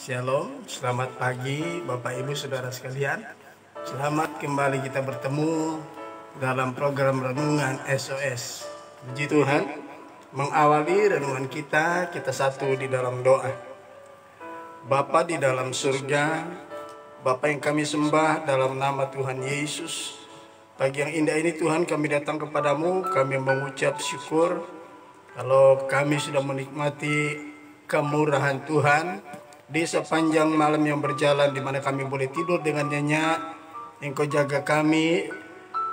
Shalom, selamat pagi Bapak Ibu Saudara sekalian. Selamat kembali kita bertemu dalam program Renungan SOS. Puji Tuhan, mengawali renungan kita satu di dalam doa. Bapa di dalam surga, Bapa yang kami sembah dalam nama Tuhan Yesus. Pagi yang indah ini Tuhan, kami datang kepadamu, kami mengucap syukur kalau kami sudah menikmati kemurahan Tuhan di sepanjang malam yang berjalan, di mana kami boleh tidur dengan nyenyak. Engkau jaga kami,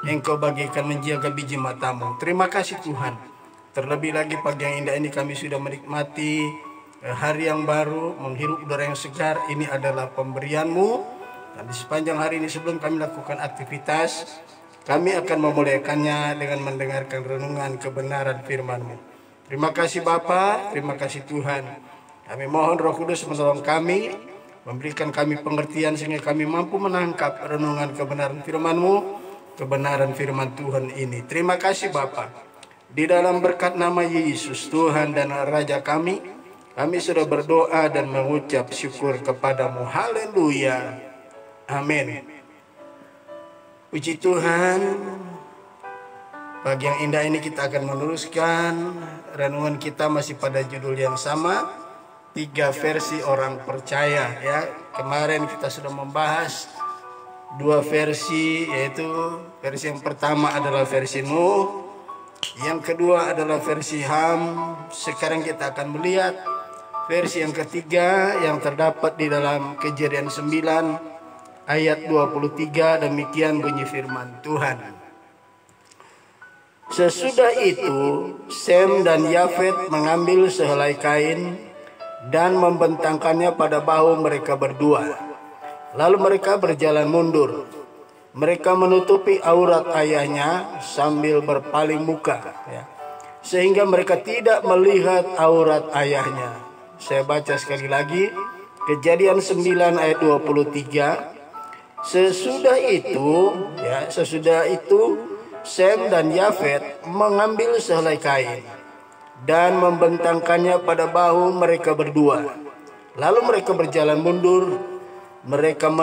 Engkau bagikan menjaga biji matamu. Terima kasih Tuhan. Terlebih lagi pagi yang indah ini kami sudah menikmati hari yang baru, menghirup udara yang segar. Ini adalah pemberianmu. Dan di sepanjang hari ini sebelum kami lakukan aktivitas, kami akan memuliakannya dengan mendengarkan renungan kebenaran firman-Mu. Terima kasih Bapa, terima kasih Tuhan. Kami mohon Roh Kudus menolong kami, memberikan kami pengertian sehingga kami mampu menangkap renungan kebenaran firman-Mu, kebenaran firman Tuhan ini. Terima kasih Bapa. Di dalam berkat nama Yesus, Tuhan dan Raja kami sudah berdoa dan mengucap syukur kepadamu. Haleluya. Amin. Puji Tuhan. Pagi yang indah ini kita akan meneruskan renungan kita masih pada judul yang sama. 3 versi orang percaya ya. Kemarin kita sudah membahas 2 versi, yaitu versi yang pertama adalah versi Nuh, yang kedua adalah versi Ham. Sekarang kita akan melihat versi yang ketiga yang terdapat di dalam Kejadian 9 ayat 23. Demikian bunyi firman Tuhan. Sesudah itu Sem dan Yafet mengambil sehelai kain dan membentangkannya pada bahu mereka berdua. Lalu mereka berjalan mundur. Mereka menutupi aurat ayahnya sambil berpaling muka, ya, sehingga mereka tidak melihat aurat ayahnya. Saya baca sekali lagi, Kejadian 9 ayat 23. Sesudah itu Sem dan Yafet mengambil sehelai kain dan membentangkannya pada bahu mereka berdua. Lalu mereka berjalan mundur. Mereka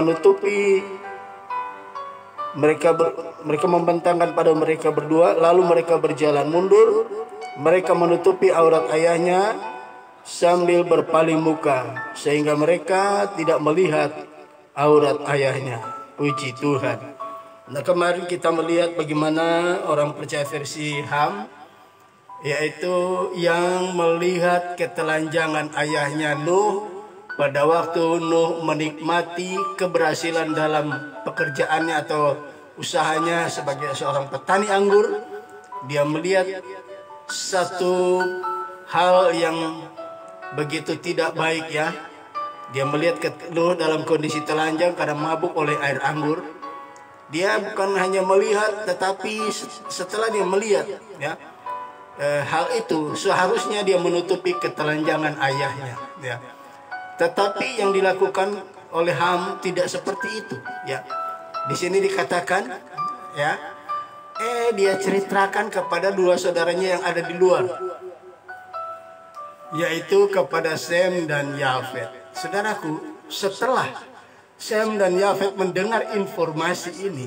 membentangkan pada mereka berdua. Lalu mereka berjalan mundur. Mereka menutupi aurat ayahnya sambil berpaling muka, sehingga mereka tidak melihat aurat ayahnya. Puji Tuhan. Nah, kemarin kita melihat bagaimana orang percaya versi Ham, yaitu yang melihat ketelanjangan ayahnya Nuh pada waktu Nuh menikmati keberhasilan dalam pekerjaannya atau usahanya sebagai seorang petani anggur. Dia melihat satu hal yang begitu tidak baik ya. Dia melihat Nuh dalam kondisi telanjang karena mabuk oleh air anggur. Dia bukan hanya melihat, tetapi setelah dia melihat ya, hal itu seharusnya dia menutupi ketelanjangan ayahnya ya. Tetapi yang dilakukan oleh Ham tidak seperti itu ya. Di sini dikatakan ya, dia ceritakan kepada 2 saudaranya yang ada di luar, yaitu kepada Sem dan Yafet. Saudaraku, setelah Sem dan Yafet mendengar informasi ini,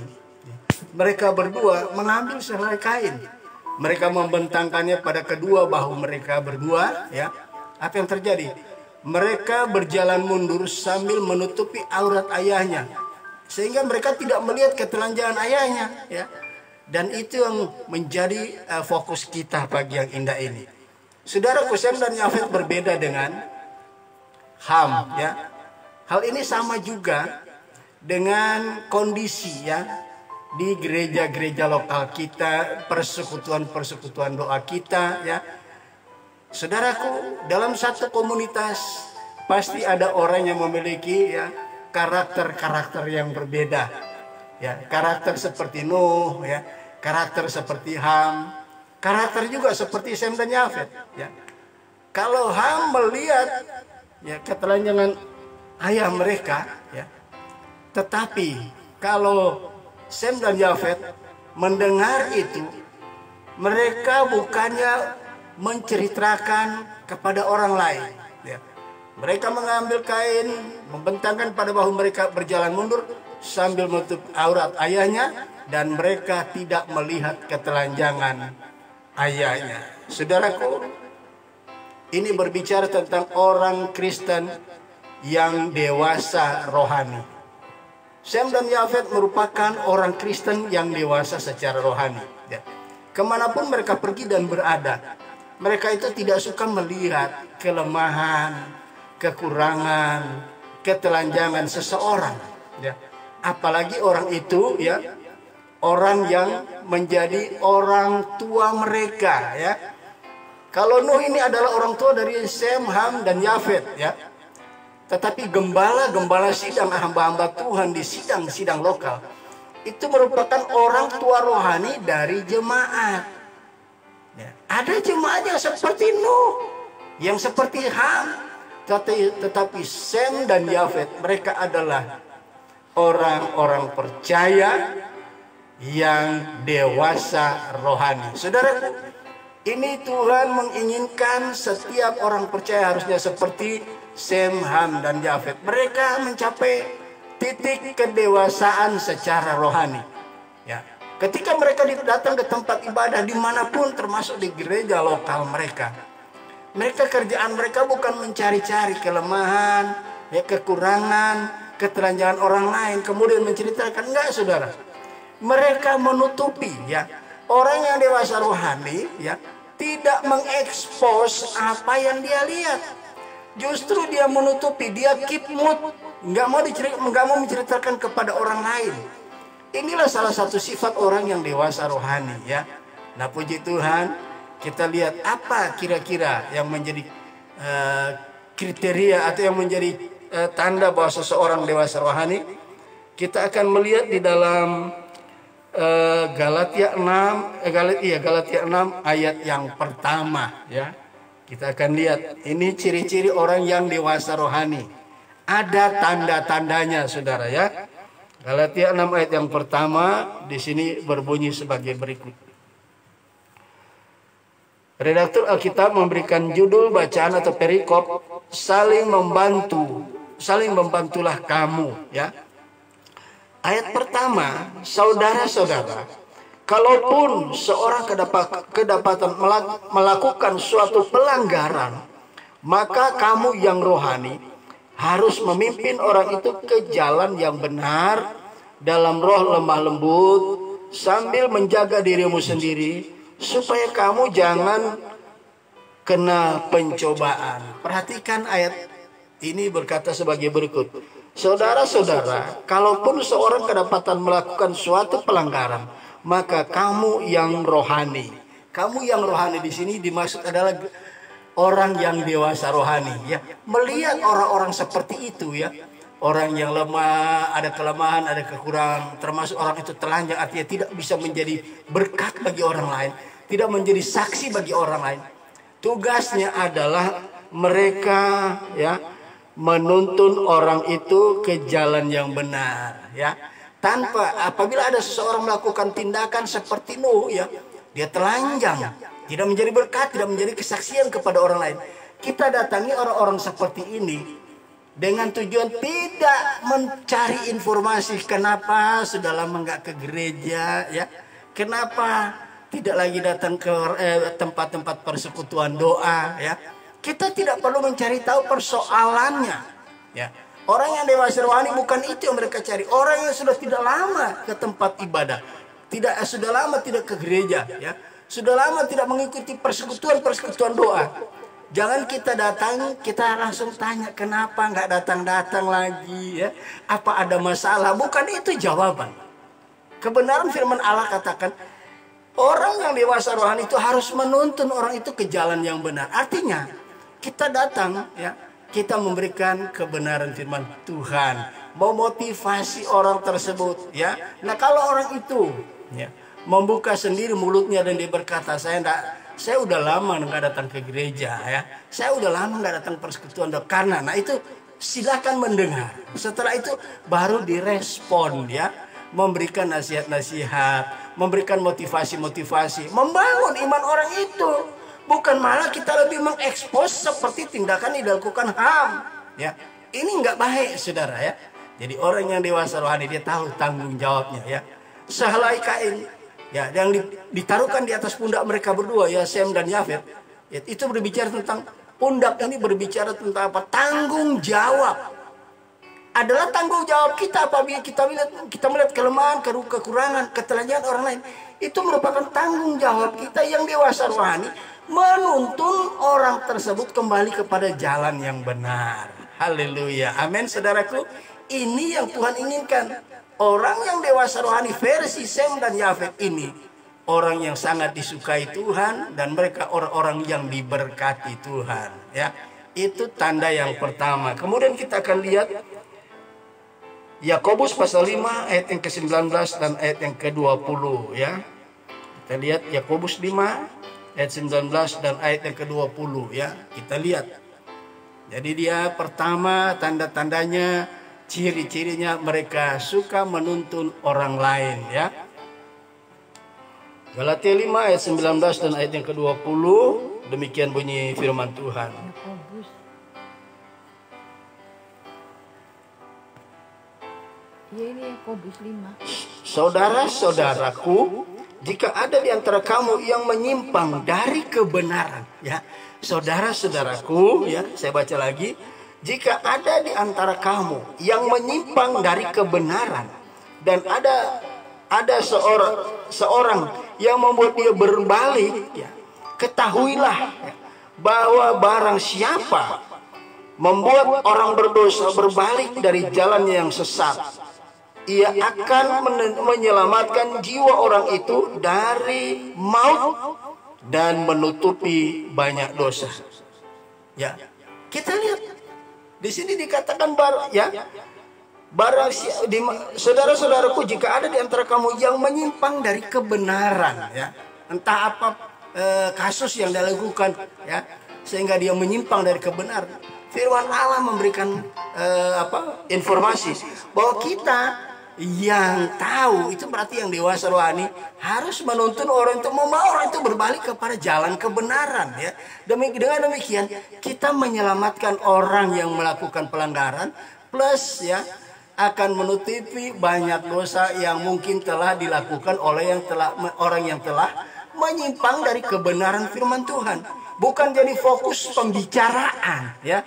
mereka berdua mengambil sehelai kain. Mereka membentangkannya pada kedua bahu mereka berdua ya. Apa yang terjadi? Mereka berjalan mundur sambil menutupi aurat ayahnya, sehingga mereka tidak melihat ketelanjangan ayahnya ya. Dan itu yang menjadi fokus kita pagi yang indah ini. Saudaraku, Sem dan Yafet berbeda dengan Ham ya. Hal ini sama juga dengan kondisi ya di gereja-gereja lokal kita, persekutuan-persekutuan doa kita ya. Saudaraku, dalam satu komunitas pasti ada orang yang memiliki ya karakter-karakter yang berbeda. Ya, karakter seperti Nuh ya, karakter seperti Ham, karakter juga seperti Sem dan Yafet ya. Kalau Ham melihat ya ketelanjangan ayah mereka ya, tetapi kalau Sem dan Yafet mendengar itu, mereka bukannya menceritakan kepada orang lain ya. Mereka mengambil kain, membentangkan pada bahu mereka, berjalan mundur sambil menutup aurat ayahnya, dan mereka tidak melihat ketelanjangan ayahnya. Saudaraku, ini berbicara tentang orang Kristen yang dewasa rohani. Sem dan Yafet merupakan orang Kristen yang dewasa secara rohani. Ya. Kemanapun mereka pergi dan berada, mereka itu tidak suka melihat kelemahan, kekurangan, ketelanjangan seseorang. Ya. Apalagi orang itu, ya, orang yang menjadi orang tua mereka. Ya. Kalau Nuh ini adalah orang tua dari Sem, Ham, dan Yafet, ya. Tetapi gembala-gembala sidang, hamba-hamba Tuhan di sidang-sidang lokal, itu merupakan orang tua rohani dari jemaat. Ya. Ada jemaat yang seperti Nuh, yang seperti Ham, tetapi Sem dan Yafet, mereka adalah orang-orang percaya yang dewasa rohani. Saudara, ini Tuhan menginginkan setiap orang percaya harusnya seperti Sem, Ham, dan Yafet. Mereka mencapai titik kedewasaan secara rohani. Ya. Ketika mereka datang ke tempat ibadah dimanapun, termasuk di gereja lokal mereka, kerjaan mereka bukan mencari-cari kelemahan, ya, kekurangan, ketelanjangan orang lain, kemudian menceritakan. Enggak, saudara. Mereka menutupi, ya. Orang yang dewasa rohani, ya, tidak mengekspos apa yang dia lihat. Justru dia menutupi, dia keep mute, nggak mau menceritakan kepada orang lain. Inilah salah satu sifat orang yang dewasa rohani, ya. Nah, puji Tuhan, kita lihat apa kira-kira yang menjadi kriteria atau yang menjadi tanda bahwa seseorang dewasa rohani. Kita akan melihat di dalam Galatia 6 ayat yang pertama, ya. Kita akan lihat ini ciri-ciri orang yang dewasa rohani. Ada tanda-tandanya, saudara, ya. Galatia 6 ayat yang pertama di sini berbunyi sebagai berikut. Redaktur Alkitab memberikan judul bacaan atau perikop saling membantulah kamu, ya. Ayat pertama, saudara-saudara, kalaupun seorang kedapatan melakukan suatu pelanggaran, maka kamu yang rohani harus memimpin orang itu ke jalan yang benar dalam roh lemah lembut, sambil menjaga dirimu sendiri supaya kamu jangan kena pencobaan. Perhatikan ayat ini berkata sebagai berikut. Saudara-saudara, kalaupun seorang kedapatan melakukan suatu pelanggaran, maka kamu yang rohani. Kamu yang rohani di sini dimaksud adalah orang yang dewasa rohani, ya. Melihat orang-orang seperti itu, ya. Orang yang lemah, ada kelemahan, ada kekurangan, termasuk orang itu telanjang, artinya tidak bisa menjadi berkat bagi orang lain, tidak menjadi saksi bagi orang lain. Tugasnya adalah mereka, ya, menuntun orang itu ke jalan yang benar, ya. Apabila ada seseorang melakukan tindakan seperti Nuh, ya, dia telanjang, tidak menjadi berkat, tidak menjadi kesaksian kepada orang lain. Kita datangi orang-orang seperti ini dengan tujuan tidak mencari informasi kenapa sudah lama nggak ke gereja, ya, kenapa tidak lagi datang ke tempat-tempat persekutuan doa, ya. Kita tidak perlu mencari tahu persoalannya, ya. Orang yang dewasa rohani bukan itu yang mereka cari. Orang yang sudah tidak lama ke tempat ibadah, sudah lama tidak ke gereja, ya, sudah lama tidak mengikuti persekutuan doa. Jangan kita datang, kita langsung tanya kenapa nggak datang lagi, ya. Apa ada masalah? Bukan itu jawaban. Kebenaran firman Allah katakan orang yang dewasa rohani itu harus menuntun orang itu ke jalan yang benar. Artinya kita datang, ya, kita memberikan kebenaran firman Tuhan, memotivasi orang tersebut, ya. Nah, kalau orang itu, ya, membuka sendiri mulutnya dan dia berkata, saya udah lama nggak datang ke gereja, ya, saya udah lama nggak datang persekutuan doa, karena, nah, itu silakan mendengar. Setelah itu baru direspon, ya, memberikan nasihat-nasihat, memberikan motivasi-motivasi, membangun iman orang itu. Bukan malah kita lebih mengekspos seperti tindakan yang dilakukan HAM. Ya, ini nggak baik, saudara ya. Jadi orang yang dewasa rohani dia tahu tanggung jawabnya ya. Sehelai kain ya yang ditaruhkan di atas pundak mereka berdua ya, Sem dan Yafet. Ya, itu berbicara tentang pundak ini, berbicara tentang apa? Tanggung jawab. Adalah tanggung jawab kita apabila kita melihat kelemahan, kekurangan, ketelanjangan orang lain. Itu merupakan tanggung jawab kita yang dewasa rohani menuntun orang tersebut kembali kepada jalan yang benar. Haleluya. Amin, saudaraku. Ini yang Tuhan inginkan. Orang yang dewasa rohani versi Sem dan Yafet ini orang yang sangat disukai Tuhan dan mereka orang-orang yang diberkati Tuhan. Ya, itu tanda yang pertama. Kemudian kita akan lihat Yakobus pasal 5 ayat yang ke-19 dan ayat yang ke-20 ya. Kita lihat Yakobus 5 ayat 19 dan ayat yang ke-20 ya. Kita lihat. Jadi dia pertama tanda-tandanya, ciri-cirinya mereka suka menuntun orang lain ya. Galatia 5 ayat 19 dan ayat yang ke-20, demikian bunyi firman Tuhan. Ya, ini Yakobus 5. Saudara-saudaraku, jika ada di antara kamu yang menyimpang dari kebenaran, ya, saudara-saudaraku, ya, saya baca lagi, jika ada di antara kamu yang menyimpang dari kebenaran dan ada seorang yang membuat dia berbalik, ya, ketahuilah ya, bahwa barang siapa membuat orang berdosa berbalik dari jalannya yang sesat, ia akan menyelamatkan jiwa orang itu dari maut dan menutupi banyak dosa. Ya, kita lihat di sini dikatakan saudara-saudaraku, jika ada di antara kamu yang menyimpang dari kebenaran, ya, entah apa kasus yang dilakukan, ya, sehingga dia menyimpang dari kebenaran. Firman Allah memberikan informasi bahwa kita yang tahu, itu berarti yang dewasa rohani harus menuntun orang untuk membawa orang itu berbalik kepada jalan kebenaran ya. Dengan demikian kita menyelamatkan orang yang melakukan pelanggaran, plus ya akan menutupi banyak dosa yang mungkin telah dilakukan oleh orang yang telah menyimpang dari kebenaran firman Tuhan. Bukan jadi fokus pembicaraan ya.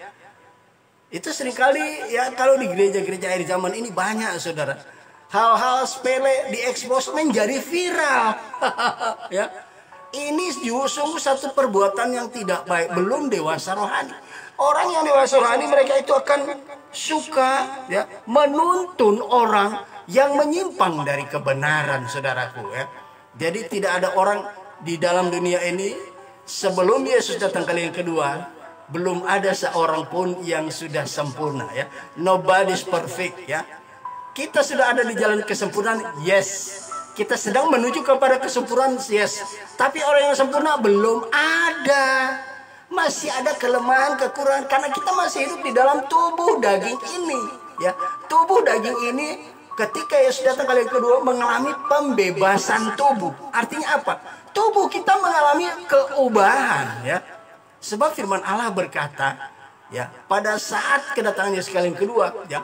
Itu seringkali ya kalau di gereja-gereja akhir zaman ini banyak, saudara. Hal-hal sepele diekspos menjadi viral. Ya. Ini sungguh satu perbuatan yang tidak baik, belum dewasa rohani. Orang yang dewasa rohani mereka itu akan suka ya menuntun orang yang menyimpang dari kebenaran, saudaraku ya. Jadi tidak ada orang di dalam dunia ini sebelum Yesus datang kali yang kedua, belum ada seorang pun yang sudah sempurna ya. Nobody's perfect ya. Kita sudah ada di jalan kesempurnaan, yes. Kita sedang menuju kepada kesempurnaan, yes. Tapi orang yang sempurna belum ada. Masih ada kelemahan, kekurangan, karena kita masih hidup di dalam tubuh daging ini ya. Tubuh daging ini ketika Yesus datang kali yang kedua mengalami pembebasan tubuh. Artinya apa? Tubuh kita mengalami keubahan ya. Sebab firman Allah berkata ya, pada saat kedatangan Yesus kali yang kedua ya,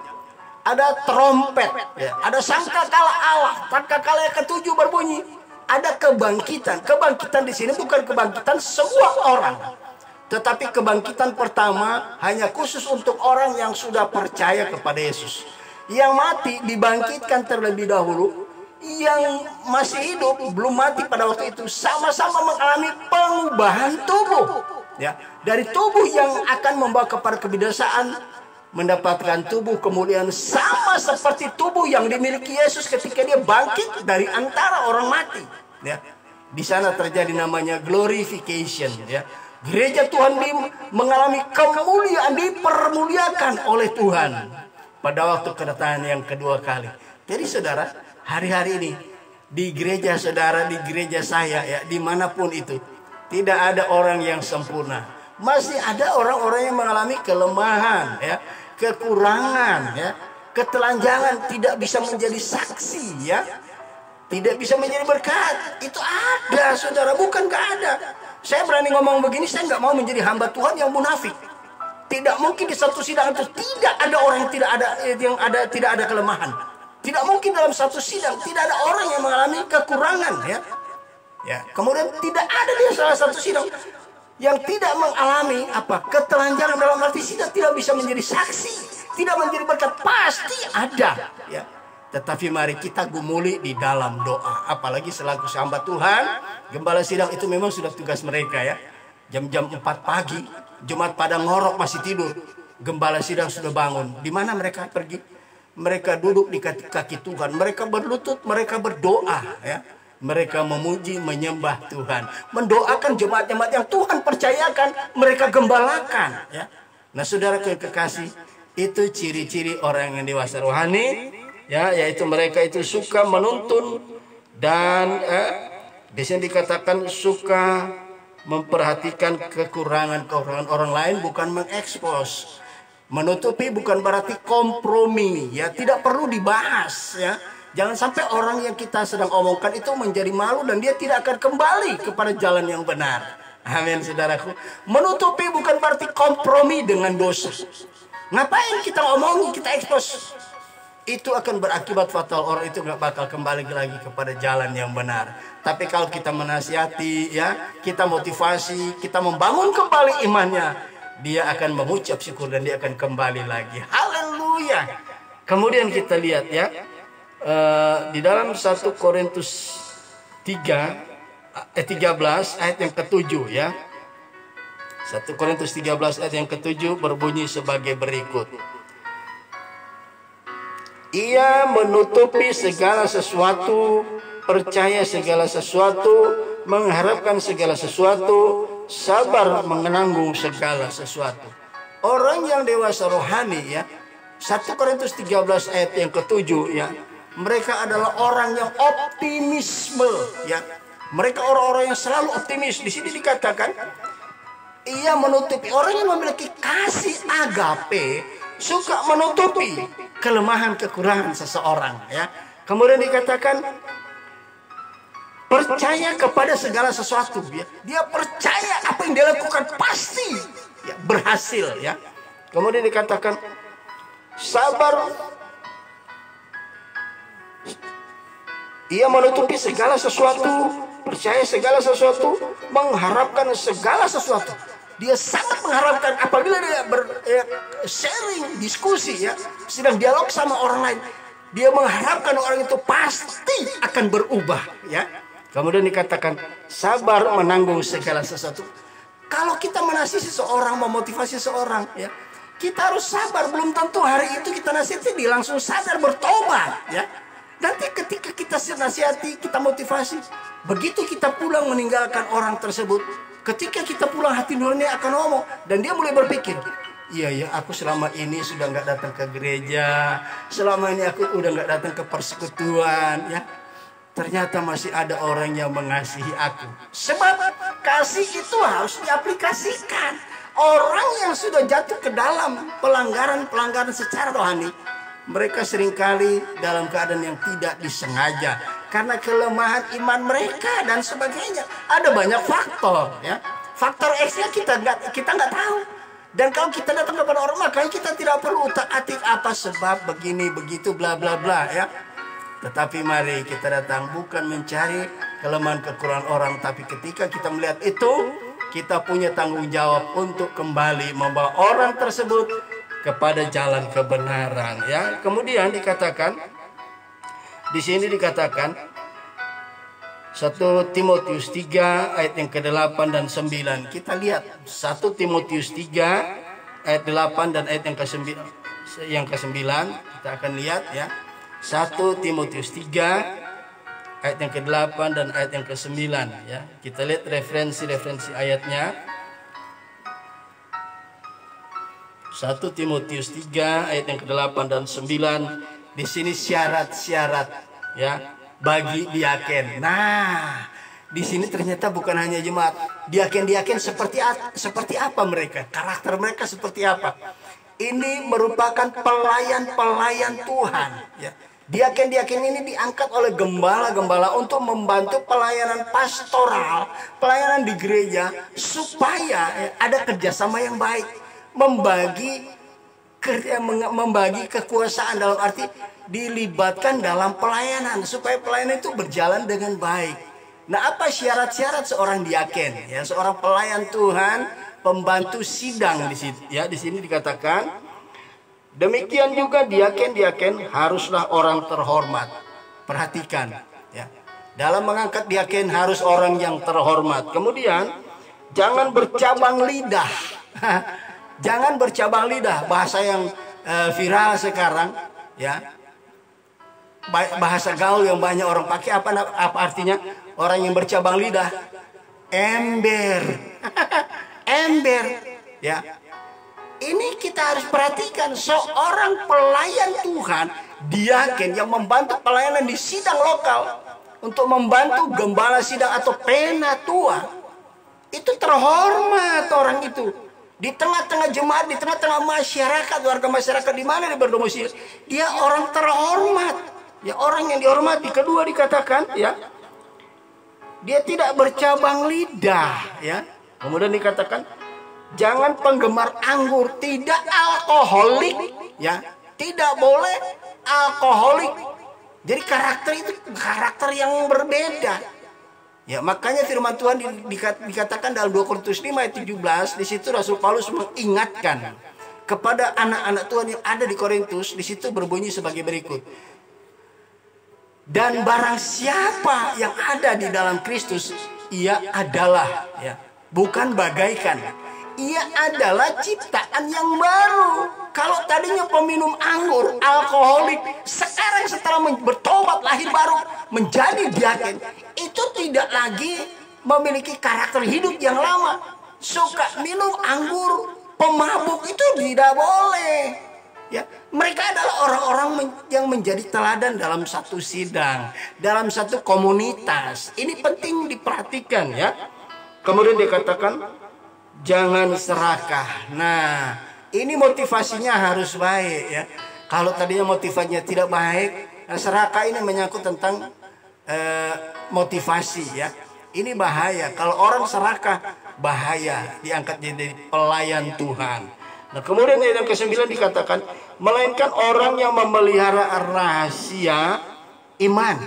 ada trompet ya, ada sangkakala Allah, sangkakala yang ketujuh berbunyi, ada kebangkitan. Kebangkitan di sini bukan kebangkitan semua orang, tetapi kebangkitan pertama hanya khusus untuk orang yang sudah percaya kepada Yesus. Yang mati dibangkitkan terlebih dahulu, yang masih hidup belum mati pada waktu itu sama-sama mengalami pengubahan tubuh ya, dari tubuh yang akan membawa kepada kebinasaan mendapatkan tubuh kemuliaan sama seperti tubuh yang dimiliki Yesus ketika dia bangkit dari antara orang mati ya. Di sana terjadi namanya glorification ya. Gereja Tuhan mengalami kemuliaan, dipermuliakan oleh Tuhan pada waktu kedatangan yang kedua kali. Jadi saudara, hari-hari ini di gereja saudara, di gereja saya ya, dimanapun itu, tidak ada orang yang sempurna. Masih ada orang-orang yang mengalami kelemahan ya, kekurangan ya, ketelanjangan, tidak bisa menjadi saksi ya, tidak bisa menjadi berkat. Itu ada, saudara, bukan gak ada. Saya berani ngomong begini, saya nggak mau menjadi hamba Tuhan yang munafik. Tidak mungkin di satu sidang itu tidak ada orang yang tidak ada kelemahan. Tidak mungkin dalam satu sidang tidak ada orang yang mengalami kekurangan, ya. Ya, kemudian tidak ada di salah satu sidang yang tidak mengalami ketelanjangan, dalam arti sidang tidak bisa menjadi saksi, tidak menjadi berkat, pasti ada, ya. Tetapi mari kita gumuli di dalam doa. Apalagi selaku hamba Tuhan, gembala sidang itu memang sudah tugas mereka, ya. Jam-jam 4 pagi, Jumat pada ngorok masih tidur, gembala sidang sudah bangun. Di mana mereka pergi? Mereka duduk di kaki Tuhan, mereka berlutut, mereka berdoa, ya. Mereka memuji, menyembah Tuhan, mendoakan jemaat-jemaat yang Tuhan percayakan, mereka gembalakan, ya. Nah, saudara kekasih, itu ciri-ciri orang yang dewasa rohani, ya, yaitu mereka itu suka menuntun dan di sini dikatakan suka memperhatikan kekurangan orang lain, bukan mengekspos. Menutupi bukan berarti kompromi, ya, tidak perlu dibahas, ya. Jangan sampai orang yang kita sedang omongkan itu menjadi malu dan dia tidak akan kembali kepada jalan yang benar. Amin, saudaraku. Menutupi bukan berarti kompromi dengan dosa. Ngapain kita ngomongin, kita ekspos? Itu akan berakibat fatal, orang itu nggak bakal kembali lagi kepada jalan yang benar. Tapi kalau kita menasihati, ya, kita motivasi, kita membangun kembali imannya, dia akan mengucap syukur dan dia akan kembali lagi. Haleluya. Kemudian kita lihat, ya, di dalam 1 Korintus 13 ayat yang ke-7, ya. 1 Korintus 13 ayat yang ke-7 berbunyi sebagai berikut. Ia menutupi segala sesuatu, percaya segala sesuatu, mengharapkan segala sesuatu, sabar menanggung segala sesuatu. Orang yang dewasa rohani, ya, 1 Korintus 13 ayat yang ke-7, ya, mereka adalah orang yang optimisme, ya. Mereka orang-orang yang selalu optimis. Di sini dikatakan ia menutupi, orang yang memiliki kasih agape suka menutupi kelemahan kekurangan seseorang, ya. Kemudian dikatakan percaya kepada segala sesuatu, ya. Dia percaya apa yang dia lakukan pasti, ya, berhasil, ya. Kemudian dikatakan sabar, ia menutupi segala sesuatu, percaya segala sesuatu, mengharapkan segala sesuatu. Dia sangat mengharapkan apabila dia sharing, diskusi, ya, sedang dialog sama orang lain, dia mengharapkan orang itu pasti akan berubah, ya. Kemudian dikatakan sabar menanggung segala sesuatu. Kalau kita menasihati seseorang, memotivasi seseorang, ya, kita harus sabar. Belum tentu hari itu kita nasihati dia langsung sadar bertobat, ya. Nanti ketika kita nasihati, kita motivasi, begitu kita pulang meninggalkan orang tersebut, ketika kita pulang hati nurani akan ngomong, dan dia mulai berpikir, iya ya, aku selama ini sudah nggak datang ke gereja, selama ini aku udah nggak datang ke persekutuan, ya. Ternyata masih ada orang yang mengasihi aku. Sebab kasih itu harus diaplikasikan. Orang yang sudah jatuh ke dalam pelanggaran secara rohani, mereka seringkali dalam keadaan yang tidak disengaja karena kelemahan iman mereka dan sebagainya. Ada banyak faktor, ya. Faktor X-nya kita nggak tahu. Dan kalau kita datang kepada orang, makanya kita tidak perlu utak-atik apa sebab begini begitu bla bla bla, ya. Tetapi mari kita datang bukan mencari kelemahan kekurangan orang, tapi ketika kita melihat itu, kita punya tanggung jawab untuk kembali membawa orang tersebut kepada jalan kebenaran, ya. Kemudian dikatakan di sini dikatakan 1 Timotius 3 ayat yang ke-8 dan 9. Kita lihat 1 Timotius 3 ayat 8 dan ayat yang ke-9. Kita akan lihat, ya. 1 Timotius 3 ayat yang ke-8 dan ayat yang ke-9, ya. Kita lihat referensi ayatnya. 1 Timotius 3 ayat yang ke-8 dan 9. Di sini syarat-syarat, ya, bagi diaken. Nah, di sini ternyata bukan hanya jemaat. Diaken seperti apa mereka? Karakter mereka seperti apa? Ini merupakan pelayan-pelayan Tuhan, ya. Diaken-diaken ini diangkat oleh gembala-gembala untuk membantu pelayanan pastoral, pelayanan di gereja, supaya ada kerjasama yang baik, membagi kekuasaan, dalam arti dilibatkan dalam pelayanan supaya pelayanan itu berjalan dengan baik. Nah, apa syarat-syarat seorang diaken? Ya, seorang pelayan Tuhan, pembantu sidang di sini. Ya, di sini dikatakan. Demikian juga diaken-diaken haruslah orang terhormat. Perhatikan, ya. Dalam mengangkat diaken harus orang yang terhormat. Kemudian jangan bercabang lidah. Jangan bercabang lidah, bahasa yang viral sekarang, ya. Bahasa gaul yang banyak orang pakai, apa artinya? Orang yang bercabang lidah, ember. Ember, ya. Ini kita harus perhatikan, seorang pelayan Tuhan, diaken yang membantu pelayanan di sidang lokal, untuk membantu gembala sidang atau penatua, itu terhormat orang itu. Di tengah-tengah jemaat, di tengah-tengah masyarakat, warga masyarakat di mana dia berdomisili, dia orang terhormat. Ya, orang yang dihormati. Kedua dikatakan, ya, dia tidak bercabang lidah, ya. Kemudian dikatakan, jangan penggemar anggur, tidak alkoholik, ya, tidak boleh alkoholik. Jadi karakter itu karakter yang berbeda. Ya, makanya firman Tuhan dikatakan dalam 2 Korintus 5 ayat 17, di situ Rasul Paulus mengingatkan kepada anak-anak Tuhan yang ada di Korintus. Di situ berbunyi sebagai berikut. Dan barang siapa yang ada di dalam Kristus, ia adalah, ya, bukan bagaikan. Ia adalah ciptaan yang baru. Kalau tadinya peminum anggur, alkoholik, sekarang setelah bertobat lahir baru menjadi diaken, itu tidak lagi memiliki karakter hidup yang lama. Suka minum anggur, pemabuk, itu tidak boleh. Ya, mereka adalah orang-orang yang menjadi teladan dalam satu sidang, dalam satu komunitas. Ini penting diperhatikan, ya. Kemudian dikatakan jangan serakah. Nah, ini motivasinya harus baik, ya. Kalau tadinya motivasinya tidak baik, nah serakah ini menyangkut tentang motivasi, ya. Ini bahaya. Kalau orang serakah, bahaya, diangkat jadi pelayan Tuhan. Nah, kemudian yang ke-9 dikatakan, melainkan orang yang memelihara rahasia iman.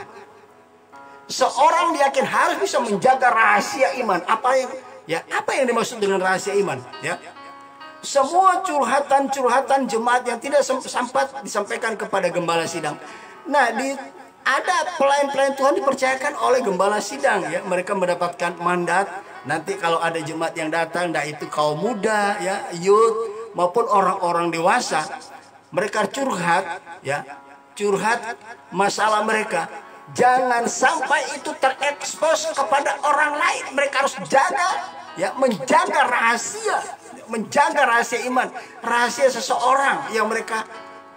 Seorang diaken harus bisa menjaga rahasia iman. Apa yang dimaksud dengan rahasia iman? Ya, semua curhatan jemaat yang tidak sempat disampaikan kepada gembala sidang. Nah, ada pelayan-pelayan Tuhan dipercayakan oleh gembala sidang, ya. Mereka mendapatkan mandat. Nanti kalau ada jemaat yang datang, itu kaum muda, ya, youth maupun orang-orang dewasa, mereka curhat, ya, curhat masalah mereka. Jangan sampai itu terekspos kepada orang lain. Mereka harus jaga, ya, menjaga rahasia iman, rahasia seseorang yang mereka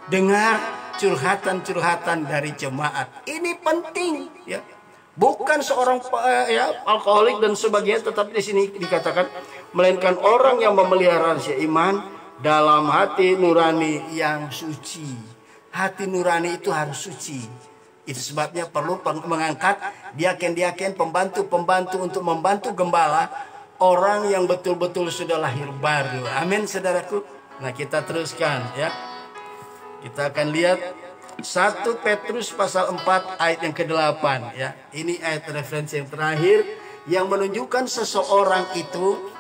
dengar, curhatan-curhatan dari jemaat. Ini penting, ya. Bukan seorang alkoholik dan sebagainya, tetapi di sini dikatakan melainkan orang yang memelihara rahasia iman dalam hati nurani yang suci. Hati nurani itu harus suci. Itu sebabnya perlu mengangkat diaken-diaken, pembantu-pembantu untuk membantu gembala, orang yang betul-betul sudah lahir baru. Amin, saudaraku. Nah, kita teruskan, ya. Kita akan lihat 1 Petrus pasal 4 ayat yang ke-8, ya. Ini ayat referensi yang terakhir yang menunjukkan seseorang itu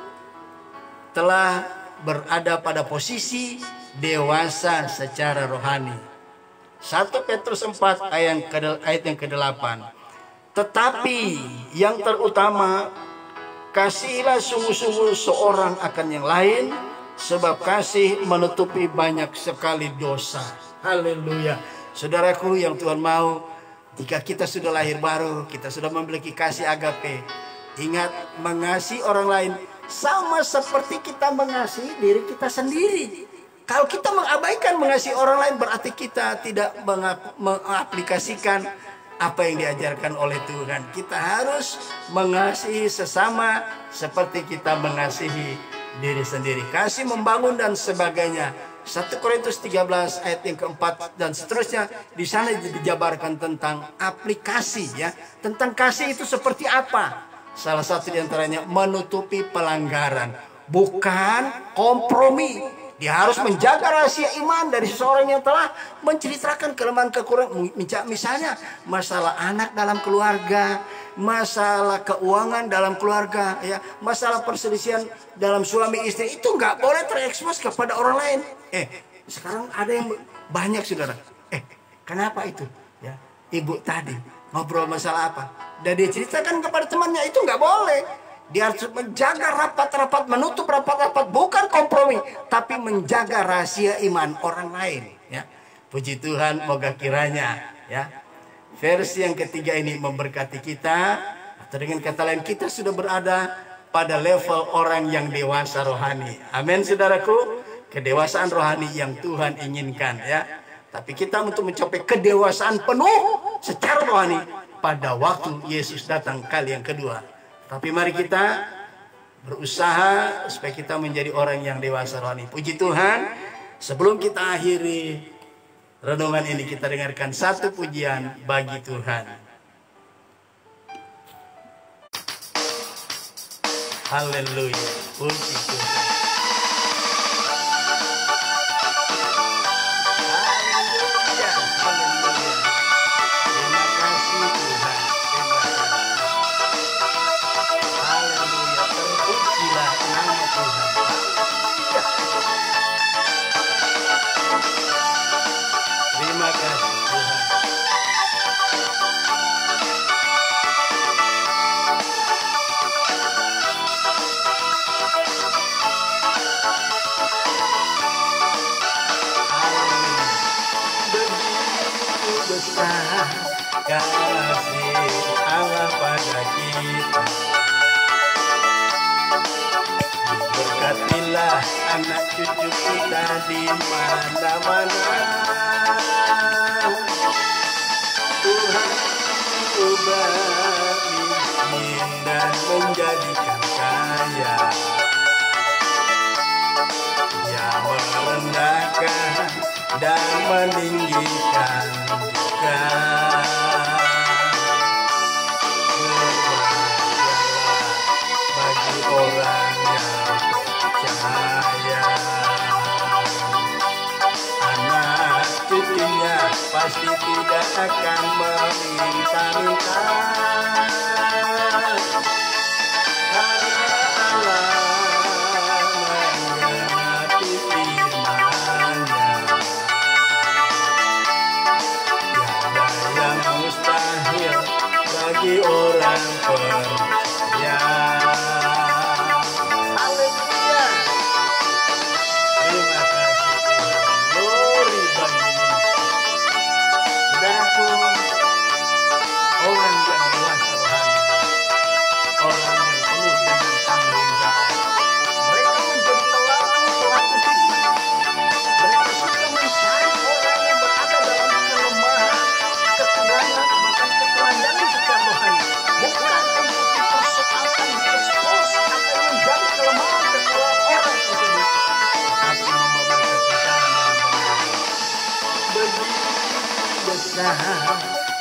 telah berada pada posisi dewasa secara rohani. 1 Petrus 4 ayat yang ke-8. Tetapi yang terutama, kasihilah sungguh-sungguh seorang akan yang lain, sebab kasih menutupi banyak sekali dosa. Haleluya. Saudaraku yang Tuhan mau, jika kita sudah lahir baru, kita sudah memiliki kasih agape, ingat, mengasihi orang lain sama seperti kita mengasihi diri kita sendiri. Kalau kita mengabaikan mengasihi orang lain, berarti kita tidak mengaplikasikan apa yang diajarkan oleh Tuhan. Kita harus mengasihi sesama seperti kita mengasihi diri sendiri. Kasih membangun dan sebagainya. 1 Korintus 13 ayat yang keempat dan seterusnya. Di sana dijabarkan tentang aplikasi ya. Tentang kasih itu seperti apa. Salah satu diantaranya menutupi pelanggaran. Bukan kompromi. Dia harus menjaga rahasia iman dari seseorang yang telah menceritakan kelemahan kekurangan. Misalnya masalah anak dalam keluarga, masalah keuangan dalam keluarga, ya, masalah perselisihan dalam suami istri, itu nggak boleh terekspos kepada orang lain. Sekarang ada yang banyak saudara. Kenapa itu? Ya, ibu tadi ngobrol masalah apa? Dan dia ceritakan kepada temannya, itu nggak boleh. Dia harus menjaga rapat-rapat, menutup rapat-rapat, bukan kompromi, tapi menjaga rahasia iman orang lain. Ya, puji Tuhan, moga kiranya ya versi yang ketiga ini memberkati kita, atau dengan kata lain kita sudah berada pada level orang yang dewasa rohani. Amin, saudaraku, kedewasaan rohani yang Tuhan inginkan ya. Tapi kita untuk mencapai kedewasaan penuh secara rohani pada waktu Yesus datang kali yang kedua. Tapi mari kita berusaha supaya kita menjadi orang yang dewasa rohani. Puji Tuhan, sebelum kita akhiri renungan ini, kita dengarkan satu pujian bagi Tuhan. Haleluya, puji Tuhan. Kasih Allah pada kita, berkatilah anak cucu kita di mana-mana. Tuhan ubah miskin dan menjadikan kaya. Dia merendahkan dan meninggikan juga. Orang yang percaya, anak cucunya pasti tidak akan meminta-minta, karena Allah menggenapi firman-Nya. Tiada yang mustahil bagi orang percaya.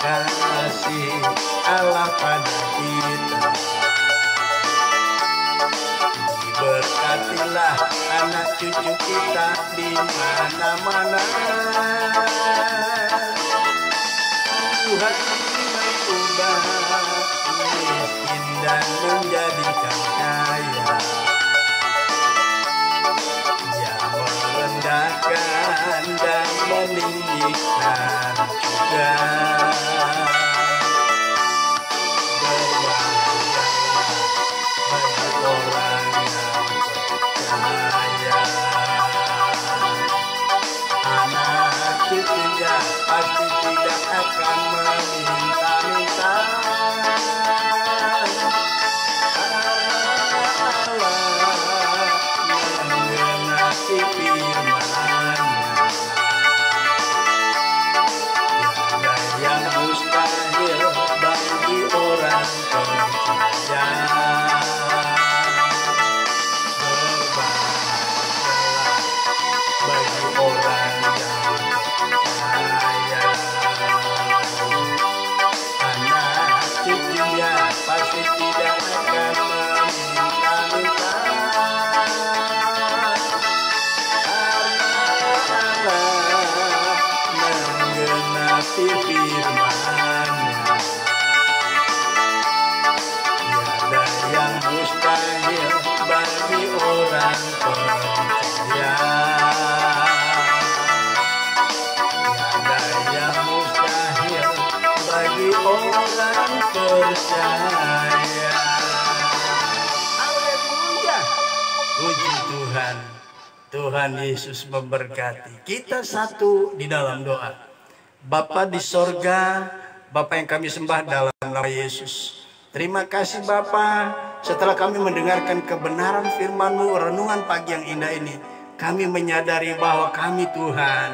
Kasih Allah pada kita, diberkatilah anak cucu kita di mana-mana. Tuhan mengubah miskin dan menjadikan kaya. Dia merendahkan dan meninggikan juga. Pasti tidak akan meminta-minta, Allah menggenapi firman-Nya. Tiada yang mustahil bagi orang percaya. Berbahagialah bagi mengerti firman-Nya. Tiada yang mustahil bagi orang percaya. Tiada yang mustahil bagi orang percaya. Haleluya. Puji Tuhan. Tuhan Yesus memberkati. Kita satu di dalam doa. Bapa di sorga, Bapa yang kami sembah dalam nama Yesus. Terima kasih Bapa, setelah kami mendengarkan kebenaran firman-Mu, renungan pagi yang indah ini, kami menyadari bahwa kami Tuhan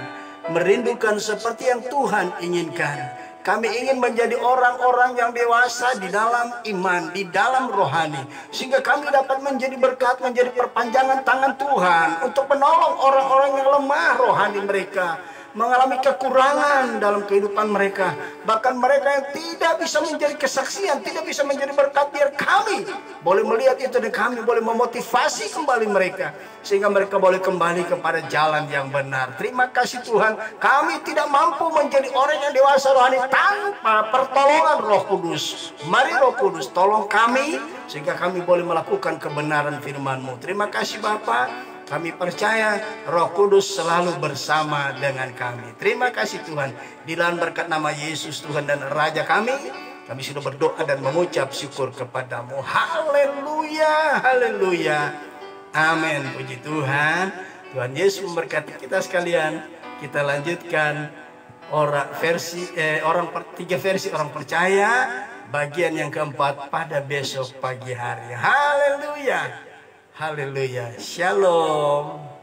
merindukan seperti yang Tuhan inginkan. Kami ingin menjadi orang-orang yang dewasa di dalam iman, di dalam rohani. Sehingga kami dapat menjadi berkat, menjadi perpanjangan tangan Tuhan untuk menolong orang-orang yang lemah rohani mereka, mengalami kekurangan dalam kehidupan mereka. Bahkan mereka yang tidak bisa menjadi kesaksian, tidak bisa menjadi berkat, biar kami boleh melihat itu dan kami boleh memotivasi kembali mereka. Sehingga mereka boleh kembali kepada jalan yang benar. Terima kasih Tuhan, kami tidak mampu menjadi orang yang dewasa rohani tanpa pertolongan Roh Kudus. Mari Roh Kudus tolong kami sehingga kami boleh melakukan kebenaran firman-Mu. Terima kasih Bapa. Kami percaya Roh Kudus selalu bersama dengan kami. Terima kasih Tuhan. Di dalam berkat nama Yesus Tuhan dan Raja kami sudah berdoa dan mengucap syukur kepadamu. Haleluya, haleluya. Amin. Puji Tuhan. Tuhan Yesus memberkati kita sekalian. Kita lanjutkan tiga versi orang percaya. Bagian yang keempat pada besok pagi hari. Haleluya. Haleluya. Shalom.